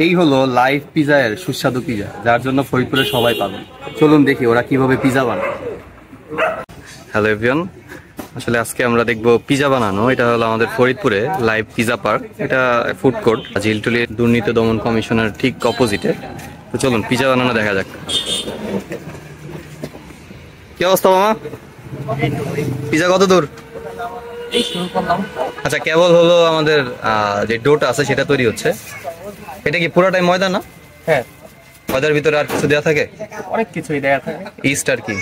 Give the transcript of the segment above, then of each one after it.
এই হলো live pizza এর সুস্বাদু পিজা, যার জন্য ফরিদপুরে সবাই পাবেন। চলুন দেখি ওরা কিভাবে পিজা বানায়। হ্যালো এভরিওয়ান, আসলে আজকে আমরা দেখবো পিজা বানানো। এটা হলো আমাদের ফরিদপুরে লাইভ পিজা পার্ক। এটা ফুড কোর্ট, ঝিলটুলি দুর্নীতি দমন কমিশনের ঠিক অপোজিটে। তো চলুন পিজা বানানো দেখা যাক। কি অবস্থা মামা? পিজা কত দূর? আচ্ছা, কেবল হলো আমাদের যে ডোটা আছে সেটা তৈরি হচ্ছে। এটা কি পুরোটাই ময়দা না? হ্যাঁ, ময়দার ভিতরে আর কিছু দেওয়া থাকে? অনেক কিছুই দেয়া থাকে। ইস্ট আর কি?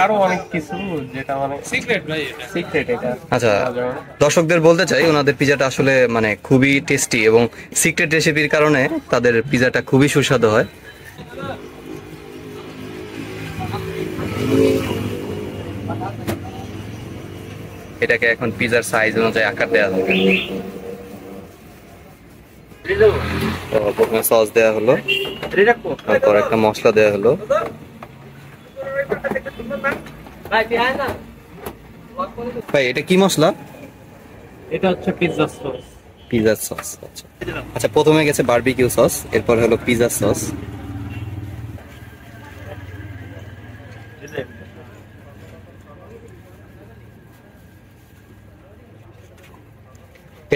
আরো অনেক কিছু, যেটা মানে সিক্রেট ভাই, সিক্রেট এটা। আচ্ছা, দর্শকদের বলতে চাই ওনাদের পিজাটা আসলে মানে খুবই টেস্টি এবং সিক্রেট রেসিপির কারণে তাদের পিজাটা খুবই সুস্বাদু হয়। এটাকে এখন পিজার সাইজ অনুযায়ী আকার দেওয়া হবে। প্রথমে সস দেওয়া হলো, তারপর একটা মশলা দেওয়া হলো। ভাই এটা কি মশলা? এটা হচ্ছে পিৎজা সস। পিজার সস। আচ্ছা আচ্ছা, প্রথমে গেছে বারবিকিউ সস, এরপর হলো পিজার সস।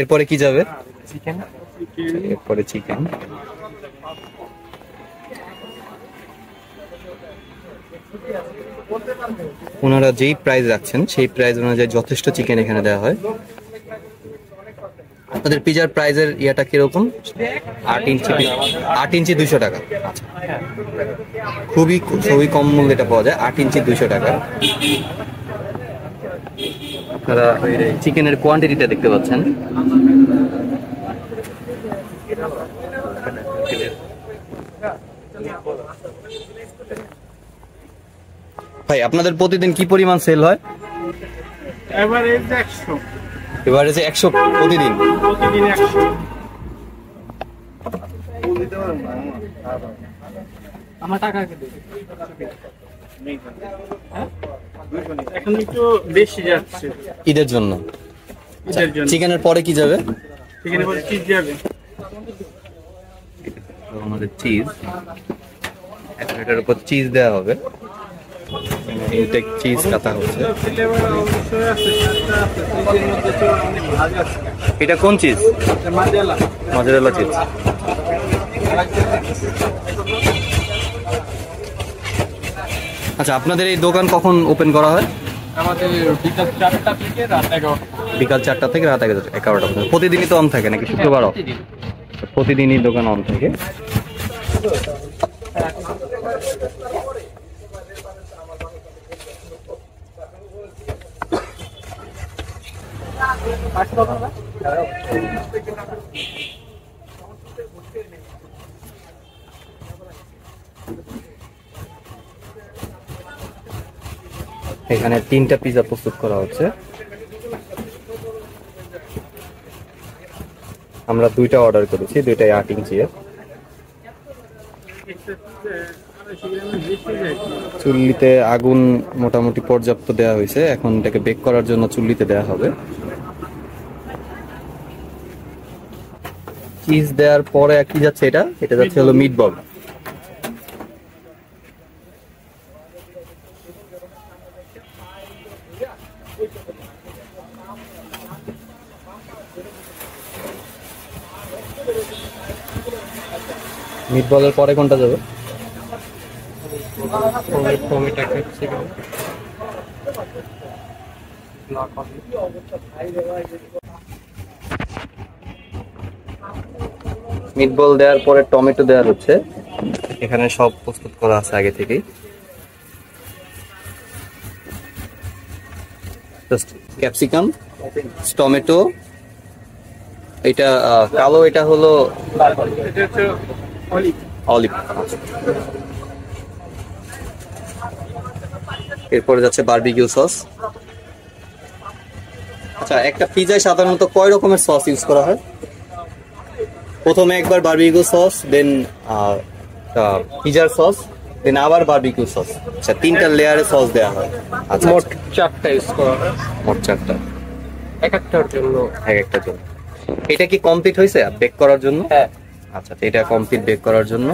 এরপরে কি যাবে? চিকেন। এরপরে চিকেন। ওনারা যেই প্রাইস রাখছেন সেই প্রাইস অনুযায়ী যথেষ্ট চিকেন এখানে দেওয়া হয়। আপনাদের পিজার প্রাইজের ইয়েটা কিরকম? 8 ইঞ্চি 200 টাকা। আচ্ছা, খুবই খুবই কম মূল্যে এটা পাওয়া যায়। 8 ইঞ্চি 200 টাকা। আপনারা চিকেনের কোয়ান্টিটিটা দেখতে পাচ্ছেন। ভাই আপনাদের প্রতিদিন কি পরিমাণ সেল হয়? এভারেজ 100। এভারেজে 100 প্রতিদিন? প্রতিদিন 100। আমার টাকা কে এখন একটু বেশি যাচ্ছে ঈদের জন্য। চিকেনের পরে কি যাবে? চিকেনের পরে চিজ যাবে। আমাদের চিজ, এটার উপর চিজ দেওয়া হবে। ইনটেক চিজ কাটা হচ্ছে। এটা কোন চিজ? মজেরেলা চিজ। আচ্ছা, আপনাদের এই দোকান কখন ওপেন করা হয়? আমাদের বিকাল 4টা থেকে রাত 11টা। বিকাল 4টা থেকে রাত 11টা পর্যন্ত। প্রতিদিনই তো অন থাকে নাকি শুক্রবারও? প্রতিদিনই দোকান অন থাকে। এখানে 3টা পিজা প্রস্তুত করা হচ্ছে। আমরা 2টা অর্ডার করেছি, 2টাই 8 ইঞ্চি। চুল্লিতে আগুন মোটামুটি পর্যাপ্ত দেওয়া হয়েছে। এখন এটাকে বেক করার জন্য চুল্লিতে দেওয়া হবে। চিজ দেওয়ার পরে কি যাচ্ছে? এটা যাচ্ছে হলো মিটবল। মিটবলের পরে কোনটা যাবে? মিটবল দেওয়ার পরে টমেটো দেওয়া হচ্ছে। এখানে সব প্রস্তুত করা আছে আগে থেকেই। ক্যাপসিকাম, টমেটো, এটা কালো, এটা হলো অলিভ। এরপরে যাচ্ছে বারবিকিউ সস। আচ্ছা, একটা পিজায় সাধারণত কয় রকমের সস ইউজ করা হয়? প্রথমে একবার বারবিকিউ সস, দেন পিজার সস, দেন আবার বারবিকিউ সস। আচ্ছা, 3টা লেয়ারে সস দেওয়া হয়। আচ্ছা, মোট 4টা ইউজ করা হয়। মোট 4টা, এক একটার জন্য। এক একটার জন্য। এটা কি কমপ্লিট হয়েছে বেক করার জন্য? হ্যাঁ, আচ্ছা, তো এটা কমপ্লিট বেক করার জন্য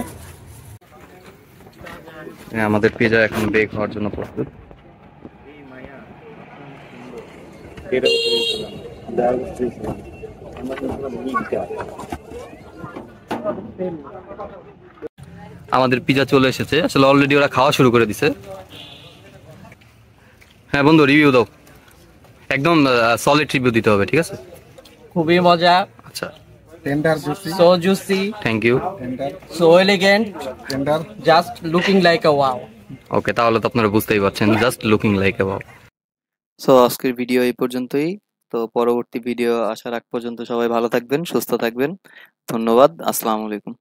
আমাদের পিজা এখন বেক হওয়ার জন্য প্রস্তুত। আমাদের পিজা চলে এসেছে, আসলে অলরেডি ওরা খাওয়া শুরু করে দিছে। হ্যাঁ বন্ধু, রিভিউ দাও, একদম সলিড রিভিউ দিতে হবে, ঠিক আছে? খুবই মজা, আচ্ছা, tender juicy so juicy, thank you. Tender so elegant, tender just looking like a wow. Okay, তাহলে তো আপনারা বুঝতেই পারছেন, just looking like a wow. So আজকের ভিডিও এই পর্যন্তই। তো পরবর্তী ভিডিও আসার আগ পর্যন্ত সবাই ভালো থাকবেন, সুস্থ থাকবেন। ধন্যবাদ, আসসালামু আলাইকুম।